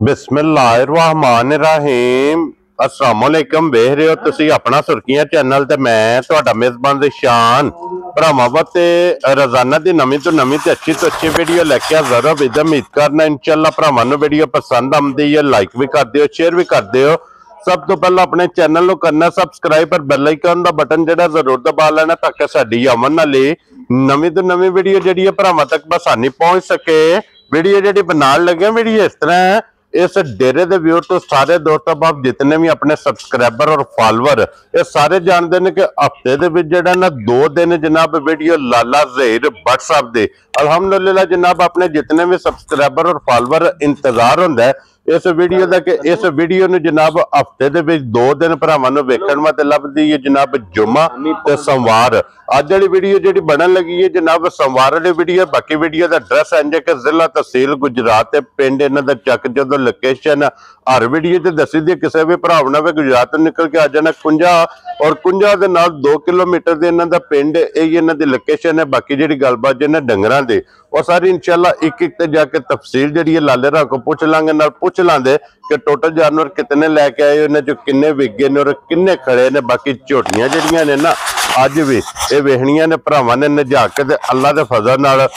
बिस्मिल्लाहिर्रहमानिर्रहीम अस्सलामुअलैकुम वेख रहे हो तुसी अपना सुर्खियां चैनल ते मैं तुहाडा मेजबान ज़िशान भरावां ते रोजाना दी नवीं तो अच्छी वीडियो लेके हाज़र हो। उम्मीद करना इंशाअल्लाह भरावां नूं वीडियो पसंद आउंदी है, लाइक भी कर दिओ, शेयर भी कर दिओ। सब तो पहला अपने चैनल को करना सबसक्राइब पर बेल आइकन का बटन जरा जरूर दबा लेना ताकि साडी आवन वाली नवीं तो नवीं वीडियो जी भरावां तक बसानी पहुंच सके। वीडियो जी बनाने लगे वीडियो इस तरह है, इस डेरे के व्यूअर तो सारे दोस्तों आप जितने भी अपने सबसक्राइबर और फॉलोअर ये सारे जानते हैं कि हफ्ते के ना 2 दिन जनाब वीडियो लाला ज़हीर व्हाट्सएप दे अल्हम्दुलिल्लाह जनाब अपने जितने भी सबसक्राइबर और फॉलोअर इंतजार होंदा है इस वीडियो का कि इस वीडियो ने जनाब हफ्ते के 2 दिन भरावां नूं वेखण वास्ते लभदी है जनाब जुम्मा ते सोमवार। अज वाली वीडियो जी बनन लगी है जनाब सोमवार वाली वीडियो। बाकी वीडियो का एड्रैस इंज के जिला तहसील गुजरात पिंड इन्हां दा चक जो लोकेशन हर वीडियो से दसी दी। किसी भी भरा ने गुजरात निकल के आ जाना कुंजा और कुंजा के नाल 2 किलोमीटर से इन्हां दा पिंड यही इन्हां दी लोकेशन है। बाकी जी गलबात जिन्हें डंगरां दी और सारी इंशाअल्लाह एक एक जाके तफसील जी लाले रा को पूछ लांगे, नाल पूछ लांगे कि टोटल जानवर कितने लैके आए, उन्हें जो किन्ने विगे ने और किन्ने खड़े ने। बाकी झोटियां जड़ियां ने ना अज भी ये वेखनियां ने भरावां ने नजा के अल्लाह के फजल नाल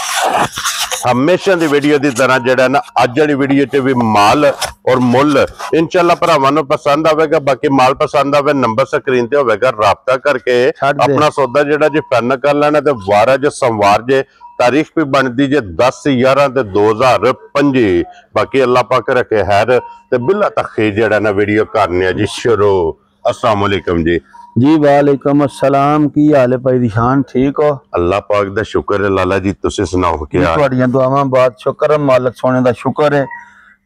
हमेशा की वीडियो की तरह जड़ा ना अज वाली वीडियो च भी माल और मुल इंशाअल्लाह भरावां नूं पसंद आवेगा। बाकी माल पसंद आवे नंबर स्क्रीन ते होवेगा, राबता करके अपना सौदा जड़ा जी फाइनल कर लेना। ते वारा जो सोमवार जे तारीख भी बनती जे 10/11/2025। बाकी अल्लाह पाक रखे हैर ते बिला तखीर जड़ा ना वीडियो करने जी शुरू। अस्सलाम वालेकुम जी। जी वालेकुम अस्सलाम, की हाल है भाई ज़िशान, ठीक हो? अल्लाह पाक दा शुक्र है लाला जी, तुसी सुनाओ क्या? तुहाडियां दुआवां बात शुक्र है, मालिक सोने दा शुक्र है।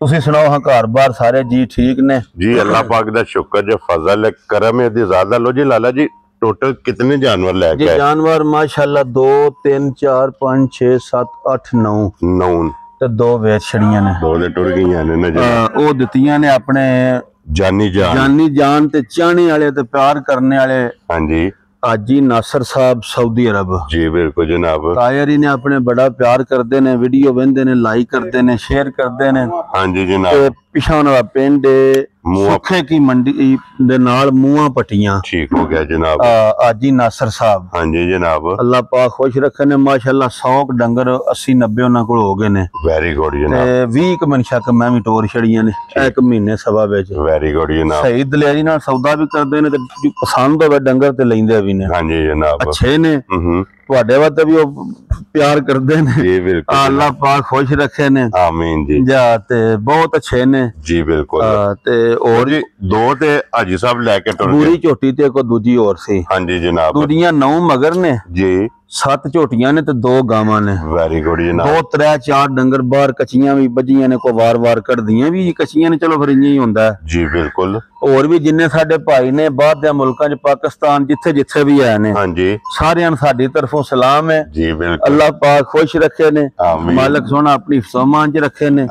तुसी सुनाओ हाँ घर बार सारे जी ठीक ने? जी अल्लाह पाक दा शुक्र जो फजल है करम है ज़्यादा। लो जी लाला जी टोटल कितने जानवर लेके आए? जानवर माशाल्लाह 2 3 4 5 6 7 8 9 ते 2 वेच छड़ियां ने, 2 टुर गईयां ने ना। ओ दित्तियां ने अपने जानी जान ते चाहने वाले ते प्यार करने वाले। हाँ जी हाजी नासिर साहब सऊदी अरब। जी बिल्कुल जनाब। तायरी ने अपने बड़ा प्यार करते ने, वीडियो वेंदे ने, लाइक करते ने, शेयर करते ने। हाँ जी जनाब। पिछाण वाला पिंड सुखे की मंडी दे नाल मुआ पट्टियां। ठीक हो गया जनाब। हाजी नासिर साहब। हाँ जी जनाब। अल्लाह पाक खुश रखे ने माशाल्लाह 100 डंगर 80-90 उन्हां कोल हो गए ने। वेरी गुड जनाब। 20 मनशा मैं भी टोर छड़ियां ने एक महीने सवा विच। वेरी गुड जनाब। सही दलेरी नाल सौदा भी करदे ने ते पसंद होवे डंगर ते लैंदे भी ने। हाँ जी जनाब। अच्छे ने तुहाडे वास्ते भी प्यार करदे ने। जी बिल्कुल। अल्लाह पाक खुश रखे ने। आमीन जी। जा ते बहुत अच्छे ने। जी बिल्कुल। ते और जी 2 ते हाजी साहब लेके टुर गए। पूरी झोटी ते को दूजी और सी। हाँ जी जनाब। दूजियां 9 मगर ने जी, 7 झोटियां ने ते 2 गावां ने। वेरी गुड जनाब। 2 3 4 डंगर बाहर कच्चियां भी बजियां ने, को वार कढ़दियां भी कच्चियां ने। चलो फिर इयां ही हुंदा है जी बिल्कुल। और भी जिन्ने साडे भाई ने बाहर दे मुल्कां च पाकिस्तान जिथे जिथे भी आए ने, हाँ जी सारियां नूं साडी तरफों सलाम है जी बिल्कुल। अल्लाह पाक खुश रखे ने, मालिक सोना अपनी हिफ्ज़-ओ-अमान च रखे ने।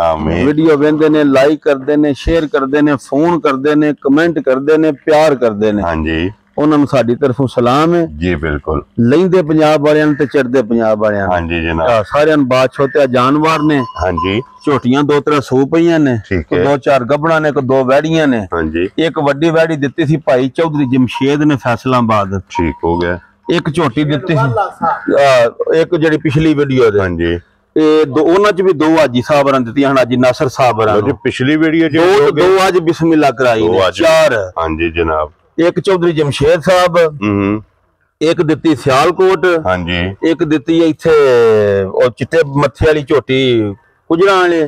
वीडियो वेंदे ने, लाइक करदे ने, शेयर करदे ने, फोन करदे ने, कमेंट करदे ने, प्यार करदे ने। हाँ जी उन्होंने साडी तरफों सलाम है जी बिल्कुल। लेंदे पंजाब वालियां ते चढ़दे पंजाब वालियां। हाँ जी जनाब। सारियां बात छोटे जानवर ने। हाँ जी झोटियां 2-3 सू पईयां ने, 2-4 गबड़ा ने, 2 वैड़ियां ने। हाँ जी एक वड्डी वैड़ी दित्ती सी भाई चौधरी जमशेद ने फैसलाबाद। ठीक हो गया। एक झोटी दित्ती सी एक जड़ी पिछली वीडियो दे। हाँ जी उन्हां च भी 2 हाजी साहब रण दित्तियां हाजी नासिर साहब रण पिछली वीडियो च 2 आज बिस्मिल्लाह कराई ने 4। हाँ जी जनाब। एक चौधरी जमशेद साहब, एक दित्ती सियालकोट। हाँ जी एक दित्ती इत्थे और चिट्टे मत्थे वाली झोटी गुजरां वाले।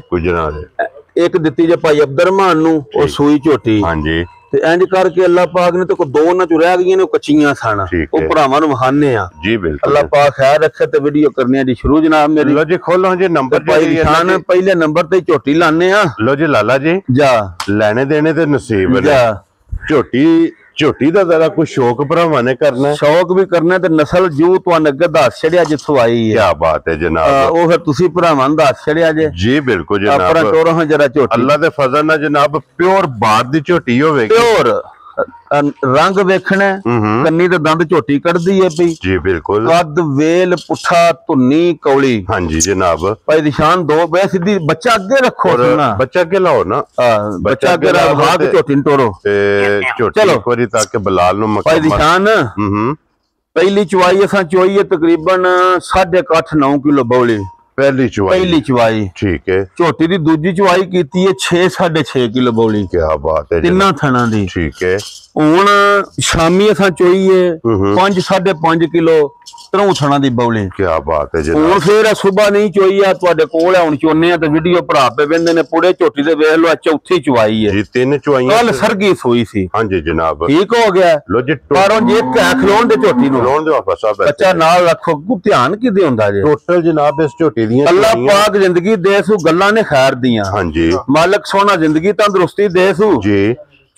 एक दित्ती जे भाई अब्दुर्रहमान नूं और सूई झोटी। हाँ जी ते इंज करके अल्लाह पाक ने तो 2 उन्हां च रह गईयां ने, कच्चियां सन। ओ भरावां नूं वहाने आ जी बिल्कुल। अल्लाह पाक खैर रखे ते वीडियो करने दी शुरू जनाब मेरी। लो जी खोलो जी नंबर भाई ज़िशान पहले नंबर ते झोटी लाने आ। लो जी लाला जी जा लेने देने ते नसीब जा। झोटी दा जरा कुछ शौक भरावां ने करना है, शौक भी करना ते नस्ल जू तुहानू अगे दस छड़िया जिथों आई है। क्या बात है जनाब। ओ फिर तुसी भरावां नू दस छड़िया जे जी बिल्कुल जनाब। अपना टोरो हां जरा झोटी अल्लाह दे फजल नाल जनाब प्योर बात दी झोटी होवेगी। प्योर रंग वेखना कन्नी ते दंद झोटी कढ़दी है पई जी बिल्कुल कद वेल पुठा धुन्नी कौली हाँ जी जनाब भाई निशान दो बे सीधी बच्चा अगे रखो ना बच्चा अगे लाओ ना बच्चा अगे रखो के झोटी टोरो चलो एक बारी ताकि बलाल नु भाई निशान पहली चवाई असा चोई है तकरीबन 8.5-9 किलो बौली पहली चवाई ठीक है झोटी दी दूजी चवाई कीती है 6-6.5 किलो बौली क्या बात है तिन्ना थना दी ठीक है हुण शामी असा चोई है 5-5.5 किलो तरह थना दी बौली क्या बात है हुण फिर सुबह नहीं चोई है तुहाडे कोल है हुण चोने आ ते वीडियो भरा पे वेंदे ने पूरे झोटी दे वेख लो चौथी चवाई है जी 3 चवाइयां कल सरगी सोई सी हां जी जनाब ठीक हो गया लो जी पर हुण जे खलोण दे झोटी नु खलोण दे वापस आ बच्चा नाल रखो को ध्यान किदे हुंदा जे टोटल जनाब इस झोटी दी अल्लाह पाक जिंदगी दे सु गल्लां ने खैर दियां हां जी मालिक सोना जिंदगी तंदुरुस्ती दे सु जी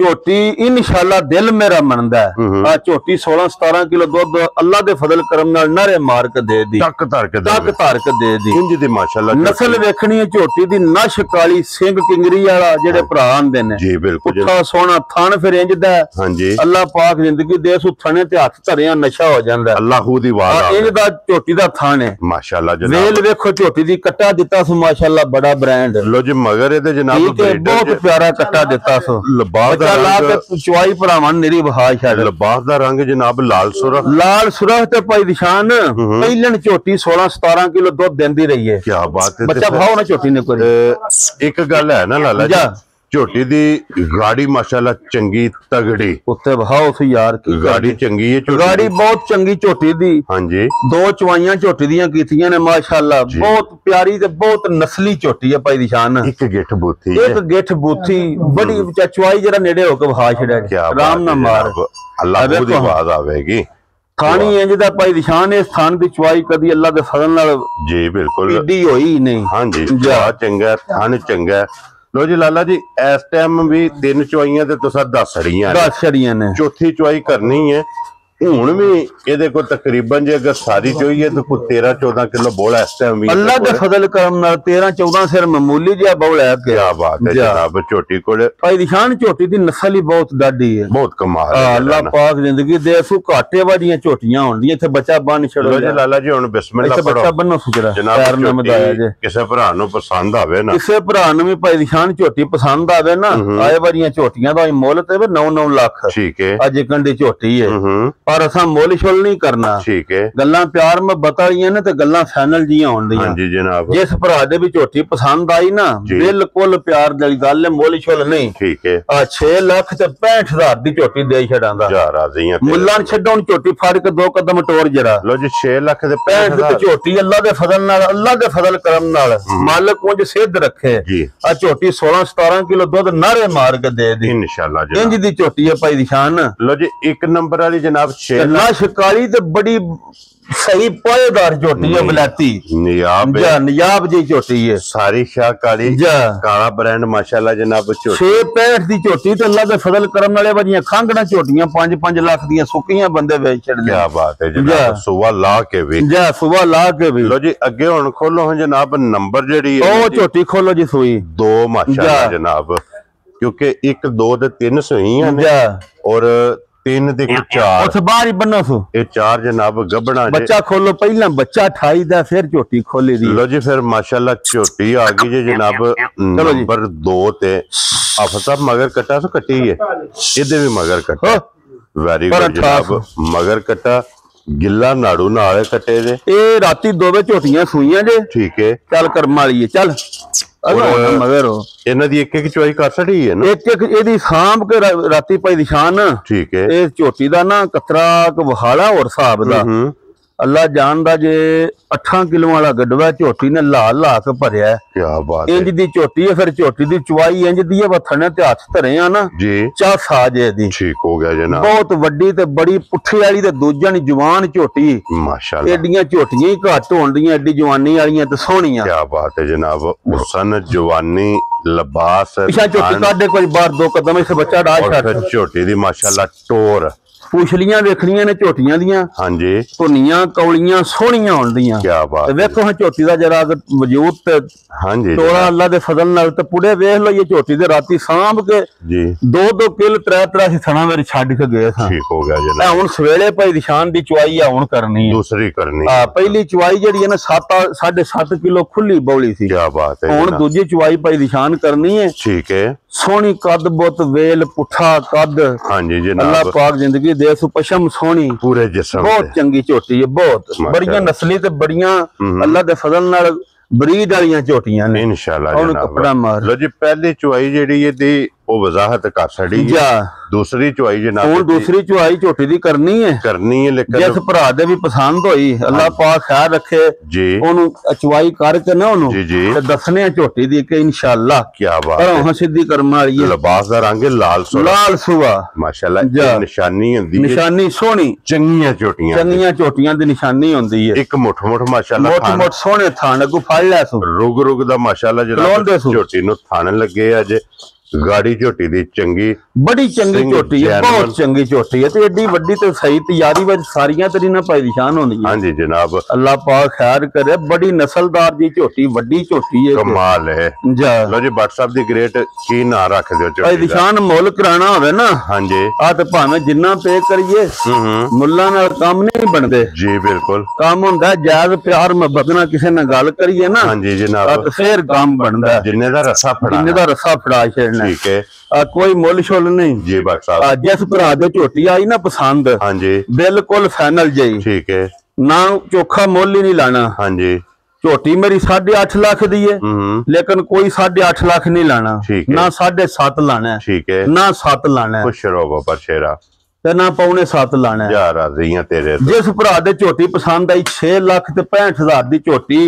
झोटी इंशाल्लाह दिल मेरा मनदा है आ झोटी 16-17 किलो दूध अल्लाह दे फजल करम नाल नारे मार के दे दी टक धर के दे दी इंज दी माशाल्लाह नस्ल वेखनी है झोटी दी नश काली सिंह किंगरी वाला जेड़े भरा आंदे ने जी बिल्कुल पुठा सोना थन फिर इंज दा हां जी अल्लाह पाक जिंदगी दे सु थने ते हथ धरिया नशा हो जांदा अल्लाह दी वाह इंज दा झोटी दा थन है माशाल्लाह जनाब वेल वेखो झोटी दी कट्टा दिता सु माशाल्लाह बड़ा ब्रांड लो जी मगर ए जनाब बहुत प्यारा कट्टा दिता सु लबास चवाई भरावान निरी बहा छड़ लबास दा रंग जनाब लाल सुरख ते भाई निशान पहलन झोटी 16-17 किलो दूध देंदी रही है क्या बात है बच्चा भाव ना झोटी ने कोई एक गल है ना लाला जी झोटी दी गाड़ी माशाल्लाह चंगी तगड़ी उत्ते भाव सी यार की गाड़ी चंगी है गाड़ी बहुत चंगी झोटी दी हां जी 2 चवाइयां झोटी दियां कीतियां ने माशाल्लाह बहुत प्यारी ते बहुत नस्ली झोटी है भाई निशान एक गिठ बूथी बड़ी चवाई जरा नेड़े होके बहा छड़िया आराम ना मार अल्लाह दी आवाज आवेगी थानी इंज दा भाई निशान इस थान दी चवाई कदी अल्लाह दे फजल नाल जी बिल्कुल ईडी होई नहीं हां जी चंगा थान चंगा लो जी लाला जी इस टाइम भी 3 चवाइयां ते तुसा 10 छड़ियां ने चौथी चवाई करनी है हुण भी ਇਹਦੇ ਕੋ ਤਕਰੀਬਨ ਜੇ ਅਗਰ ਸਾਰੀ ਚੋਈਏ ਤਾਂ ਕੋ 13-14 ਕਿਲੋ ਬੋਲਾ ਇਸ ਟਾਈਮ ਵੀ ਅੱਲਾ ਦੇ ਫਜ਼ਲ ਕਰਮ ਨਾਲ 13-14 ਸਿਰ ਮਾਮੂਲੀ ਜਿਹਾ ਬੋਲਾ ਹੈ ਕੀ ਬਾਤ ਹੈ ਜਨਾਬ ਝੋਟੀ ਕੋਲੇ ਭਾਈ ਨਿਸ਼ਾਨ ਝੋਟੀ ਦੀ ਨਸਲ ਹੀ ਬਹੁਤ ਡਾਢੀ ਹੈ ਬਹੁਤ ਕਮਾਲ ਹੈ ਅੱਲਾ ਪਾਕ ਜ਼ਿੰਦਗੀ ਦੇ ਸੂ ਘਾਟੇ ਵਾਲੀਆਂ ਝੋਟੀਆਂ ਹੋਣਗੀਆਂ ਇੱਥੇ ਬੱਚਾ ਬੰਨ ਛੜੋ ਜੀ ਲਾਲਾ ਜੀ ਹੁਣ ਬਿਸਮਿਲ੍ਲਾ ਪੜੋ ਬੱਚਾ ਬੰਨੋ ਸੁਜਰਾ ਜਨਾਬ ਨੇ ਮਦਾਇਆ ਜੇ ਕਿਸੇ ਭਰਾ ਨੂੰ ਪਸੰਦ ਆਵੇ ਨਾ ਕਿਸੇ ਭਰਾ ਨੂੰ ਵੀ ਭਾਈ ਨਿਸ਼ਾਨ ਝੋਟੀ ਪਸੰਦ ਆਵੇ ਨਾ ਆਏ ਵਾਲੀਆਂ ਝੋਟੀਆਂ ਦਾ ਮੁੱਲ ਤੇ 9-9 ਲੱਖ ਠੀਕ ਹੈ ਅੱਜ ਕੰਡੀ ਝੋਟੀ ਹੈ पर असा मोल शोल नहीं करना ठीक है गल्लां प्यार में बताइए ने ते गल्लां फाइनल जियां होण दियां हां जी जनाब जिस भरा दे भी झोटी पसंद आई ना बिल्कुल प्यार दी गल है मोल शोल नहीं ठीक है आ 6 लाख ते 65,000 दी झोटी दे छड़ांदा जा राज़ियां मुल्लां छड्डो झोटी फाड़ के 2 कदम टोर जरा लो जी 6 लाख ते 65,000 झोटी अल्लाह दे फजल नाल अल्लाह दे फजल करम नाल मालिक उंज सिद्ध रखे आ झोटी 16-17 किलो दूध नारे मार के दे दी इंशाल्लाह जी इंज दी झोटी है भाई निशान लो जी 1 नंबर वाली जनाब 6 काली ते बड़ी सही पायेदार झोटी है बलाती नियाब जी झोटी है सारी शाह काली काला ब्रांड माशाल्लाह जनाब झोटी 665 दी झोटी ते अल्लाह दे फजल करम वाले वजियां खांगड़ा झोटियां 5-5 लाख दी सुकियां बंदे बेच छड़दे क्या बात है जनाब सुबह ला के भी सुबह ला के भी लो जी अगे हुन खोलो जनाब नंबर जेडी है ओ झोटी खोलो जी सुई 2 माशाल्लाह जनाब क्योंकि 1 2 ते 3 सुईयां ने और 3 ਦੇ 4 ਉਸ ਬਾਹਰ ਹੀ ਬੰਨੋ ਸੋ ਇਹ 4 ਜਨਾਬ ਗੱਬਣਾ ਬੱਚਾ ਖੋਲੋ ਪਹਿਲਾਂ ਬੱਚਾ 28 ਦਾ ਫਿਰ ਝੋਟੀ ਖੋਲੀ ਦੀ ਲੋ ਜੀ ਫਿਰ ਮਾਸ਼ਾਅੱਲਾ ਝੋਟੀ ਆ ਗਈ ਜੇ ਜਨਾਬ ਨੰਬਰ 2 ਤੇ ਆਫਤਾ ਮਗਰ ਕਟਾ ਸੋ ਕੱਟੀ ਹੈ ਇਹਦੇ ਵੀ ਮਗਰ ਕਟਾ ਵੈਰੀ ਗੁੱਡ ਜਨਾਬ ਮਗਰ ਕਟਾ ਗਿੱਲਾ ਨਾੜੂ ਨਾਲ ਕੱਟੇ ਦੇ ਇਹ ਰਾਤੀ ਦੋਵੇਂ ਝੋਟੀਆਂ ਸੂਈਆਂ ਜੇ ਠੀਕ ਹੈ ਚੱਲ ਕਰਮ ਵਾਲੀ ਚੱਲ मगर इन्हां दी एक चवाई कर छड़ी है ना एक एदी सांभ के राती भाई निशान ठीक है ए झोटी दा ना कतरा वहाड़ा और हिसाब दा अल्लाह जानदा जे 8 किलो वाला गडवा झोटी ने ला के भरया क्या बात है इंज दी झोटी है फिर झोटी दी चवाई इंज दी है वथने ते हाथ धरे आ ना जी चा साजे दी ठीक हो गया जनाब बहुत वड्डी ते बड़ी पुठी वाली ते दूजन जवान झोटी माशाल्लाह एडियां झोटियां ही घट होंदियां एडी जवानी वालियां ते सोहणियां क्या बात है जनाब हुसन जवानी लिबास पिछा झोटी काढे कोई बाहर 2 कदम इस बच्चा डाल छड़ झोटी दी माशाल्लाह टोर ਪੁਛਲੀਆਂ ਵੇਖਣੀਆਂ ਨੇ ਝੋਟੀਆਂ ਦੀਆਂ। ਹਾਂਜੀ ਧੁਨੀਆਂ ਕੌਲੀਆਂ ਸੋਹਣੀਆਂ ਹੁੰਦੀਆਂ। ਕੀ ਬਾਤ ਤੇ ਵੇਖੋ ਹਾਂ ਝੋਟੀ ਦਾ ਜਰਾ ਵਜੂਦ ਤੇ ਹਾਂਜੀ ਤੋੜਾ ਅੱਲਾ ਦੇ ਫਜ਼ਲ ਨਾਲ ਤੇ ਪੁੜੇ ਵੇਖ ਲਓ ਇਹ ਝੋਟੀ ਦੇ ਰਾਤੀ ਸਾਂਭ ਕੇ ਜੀ 2-2 ਕਿਲ 3-3 ਸੀ ਥਣਾ ਮੇਰੇ ਛੱਡ ਕੇ ਗਏ ਸਾਂ। ਠੀਕ ਹੋ ਗਿਆ ਜੀ। ਹੁਣ ਸਵੇਲੇ ਭਾਈ ਨਿਸ਼ਾਨ ਦੀ ਚੁਆਈ ਆ ਹੁਣ ਕਰਨੀ ਹੈ, ਦੂਸਰੀ ਕਰਨੀ ਪਹਿਲੀ ਚੁਆਈ ਜਿਹੜੀ ਹੈ ਨਾ 7.5 ਕਿਲੋ ਖੁੱਲੀ ਬੌਲੀ ਸੀ। ਕੀ ਬਾਤ ਹੈ। ਹੁਣ ਦੂਜੀ ਚੁਆਈ ਭਾਈ ਨਿਸ਼ਾਨ ਕਰਨੀ ਹੈ। ਠੀਕ ਹੈ। ਸੋਹਣੀ ਕੱਦ ਬੁੱਤ ਵੇਲ ਪੁੱਠਾ ਕੱਦ। ਹਾਂਜੀ ਜਨਾਬ ਅੱਲਾਹ ਪਾਕ ਜ਼ਿੰਦਗੀ ਦੇ ਸੋ ਪਸ਼ਮ ਸੋਹਣੀ ਪੂਰੇ ਜਿਸਮ ਬਹੁਤ ਚੰਗੀ ਝੋਟੀ ਹੈ, ਬਹੁਤ ਬੜੀਆਂ ਨਸਲੀ ਤੇ ਬੜੀਆਂ ਅੱਲਾਹ ਦੇ ਫਜ਼ਲ ਨਾਲ ਬਰੀਡ ਵਾਲੀਆਂ ਝੋਟੀਆਂ ਨੇ ਇਨਸ਼ਾਅੱਲਾ ਹੁਣ ਜਨਾਬ। ਕੱਪੜਾ ਮਾਰ ਲੋ ਜੀ ਪਹਿਲੀ ਚੁਆਈ ਜਿਹੜੀ ਇਹਦੀ ਉਹ ਵਜ਼ਾਹਤ ਕਰ ਛੜੀ ਹੈ। ਦੂਸਰੀ ਚੁਆਈ ਜਨਾਬ ਹੁਣ ਦੂਸਰੀ ਚੁਆਈ ਝੋਟੀ ਦੀ ਕਰਨੀ ਹੈ ਲੇਕਿਨ ਜਿਸ ਭਰਾ ਦੇ ਵੀ ਪਸੰਦ ਹੋਈ ਅੱਲਾਹ ਪਾਕ ਖੈਰ ਰੱਖੇ ਜੀ ਉਹਨੂੰ ਚੁਆਈ ਕਰਕੇ ਨਾ ਉਹਨੂੰ ਜੀ ਤੇ ਦੱਸਣੇ ਆ ਝੋਟੀ ਦੀ ਕਿ ਇਨਸ਼ਾਅੱਲਾ ਕੀ ਬਾਤ ਪਰ ਹੁਣ ਸਿੱਧੀ ਕਰਮ ਵਾਲੀ ਹੈ। ਲਿਬਾਸ ਦਾ ਰੰਗ ਲਾਲ ਸੁਆ ਮਾਸ਼ਾਅੱਲਾ ਇਹ ਨਿਸ਼ਾਨੀ ਹੁੰਦੀ ਹੈ, ਨਿਸ਼ਾਨੀ ਸੋਹਣੀ ਚੰਗੀਆਂ ਝੋਟੀਆਂ ਦੀ ਨਿਸ਼ਾਨੀ ਹੁੰਦੀ ਹੈ। ਇੱਕ ਮੁੱਠ ਮਾਸ਼ਾਅੱਲਾ ਮੋਟ ਸੋਹਣੇ ਥਾਣ ਕੋ ਫੜ ਲੈ ਸੋ ਰੁਗ ਦਾ ਮਾਸ਼ਾਅੱਲਾ ਜਨਾਬ ਝੋਟੀ ਨੂੰ ਥਾਣ ਲੱਗੇ ਅੱਜ ਗਾੜੀ ਝੋਟੀ ਦੀ ਚੰਗੀ ਬੜੀ ਚੰਗੀ ਝੋਟੀ ਹੈ, ਬਹੁਤ ਚੰਗੀ ਝੋਟੀ ਹੈ ਤੇ ਏਡੀ ਵੱਡੀ ਤੇ ਸਹੀ ਤਿਆਰੀ ਵਿੱਚ ਸਾਰੀਆਂ ਤੇਰੀ ਨਾ ਭਾਈ ਨਿਸ਼ਾਨ ਹੋਣੀ ਹੈ। ਹਾਂਜੀ ਜਨਾਬ ਅੱਲਾਹ ਪਾਕ ਖੈਰ ਕਰੇ ਬੜੀ ਨਸਲਦਾਰ ਦੀ ਝੋਟੀ ਵੱਡੀ ਝੋਟੀ ਹੈ ਕਮਾਲ ਹੈ। ਲੋ ਜੀ WhatsApp ਦੀ ਗ੍ਰੇਟ ਕੀ ਨਾਂ ਰੱਖ ਦਿਓ ਝੋਟੀ ਭਾਈ ਨਿਸ਼ਾਨ ਮੁੱਲ ਕਰਾਣਾ ਹੋਵੇ ਨਾ ਹਾਂਜੀ ਆ ਤੇ ਭਾਵੇਂ ਜਿੰਨਾ ਪੇ ਕਰੀਏ ਮੁੱਲਾਂ ਨਾਲ ਕੰਮ ਨਹੀਂ ਬਣਦੇ ਜੀ। ਬਿਲਕੁਲ ਕੰਮ ਹੁੰਦਾ ਜਾਇਜ਼ ਪਿਆਰ ਮੁਹੱਬਤ ਨਾਲ ਕਿਸੇ ਨਾਲ ਗੱਲ ਕਰੀਏ ਨਾ ਹਾਂਜੀ ਜਨਾਬ ਫੇਰ ਕੰਮ ਬਣਦਾ ਜਿੰਨੇ ਦਾ ਰਸਾ ਫੜਾ ਛੇੜਨਾ ਠੀਕ ਹੈ। ਕੋਈ ਮੁੱਲ ਛੁੱਲ ਨਹੀਂ ਜੀ ਬਸ ਜਿਸ ਭਰਾ ਦੇ ਝੋਟੀ ਆਈ ਨਾ ਪਸੰਦ ਹਾਂਜੀ ਬਿਲਕੁਲ ਫਾਈਨਲ ਜਾਈ ਠੀਕ ਹੈ ਨਾ ਚੋਖਾ ਮੁੱਲ ਹੀ ਨਹੀਂ ਲਾਣਾ ਹਾਂਜੀ। ਝੋਟੀ ਮੇਰੀ 8.5 ਲੱਖ ਦੀ ਹੈ ਲੇਕਿਨ ਕੋਈ 8.5 ਲੱਖ ਨਹੀਂ ਲਾਣਾ ਨਾ 7.5 ਲਾਣਾ ਠੀਕ ਹੈ ਨਾ 7 ਲਾਣਾ ਖੁਸ਼ ਰਹੋ ਬਾਬਾ ਸ਼ੇਰਾ ਤੇ ਨਾ ਪੌਣੇ 7 ਲਾਣਾ ਯਾਰ ਰਾਜ਼ੀਆਂ ਤੇਰੇ ਜਿਸ ਭਰਾ ਦੇ ਝੋਟੀ ਪਸੰਦ ਆਈ 6 ਲੱਖ ਤੇ 65,000 ਦੀ ਝੋਟੀ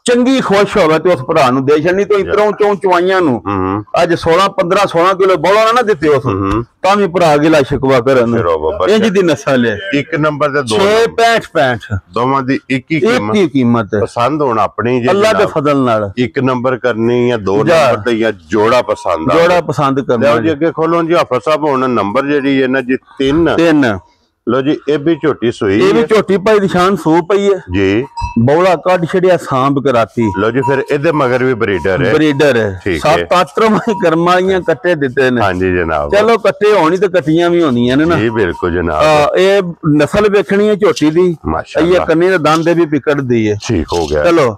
ਚੰਗੀ ਖੁਸ਼ ਹੋਵੇ ਤੇ ਉਸ ਭਰਾ ਨੂੰ ਦੇ ਛੱਡਣੀ ਤੋਂ ਇਤਰੋਂ ਚੋਂ ਚੁਆਈਆਂ ਨੂੰ ਅੱਜ 16 ਕਿਲੋ ਬੋਲਾ ਨਾ ਦਿੱਤੇ ਉਸ ਤਾਂ ਵੀ ਭਰਾ ਗਿਲਾ ਸ਼ਿਕਵਾ ਕਰਨ ਇੰਜ ਦੀ ਨਸਲ ਹੈ। ਇੱਕ ਨੰਬਰ ਤੇ 65 ਦੋਵਾਂ ਦੀ ਇੱਕ ਹੀ ਕੀਮਤ ਪਸੰਦ ਹੋਣਾ ਆਪਣੀ ਅੱਲਾਹ ਦੇ ਫਜ਼ਲ ਨਾਲ ਇੱਕ ਨੰਬਰ ਕਰਨੀ ਜਾਂ 2 ਨੰਬਰ ਤੇ ਜਾਂ ਜੋੜਾ ਪਸੰਦ ਕਰਨਾ ਜੀ। ਅੱਗੇ ਖੋਲੋ ਜੀ ਹਾਫਿਜ਼ ਸਾਹਿਬ ਹੁਣ ਨੰਬਰ ਜਿਹੜੀ ਹੈ ਨਾ ਜੀ 3 लो जी ये भी झोटी सुई ये भी झोटी भाई निशान सू पई है जी बौला कट छड़िया सांभ कराती लो जी फिर इधर मगर भी ब्रीडर है 7-8 कर्म वालियां कट्टे दिते ने हां जी जनाब चलो कट्टे होनी ते कट्टियां भी होनियां ने ना जी बिल्कुल जनाब ये नस्ल देखनी है झोटी दी माशाअल्लाह ये कन्नी दे दंद भी पिकड़ दी है ठीक हो गया चलो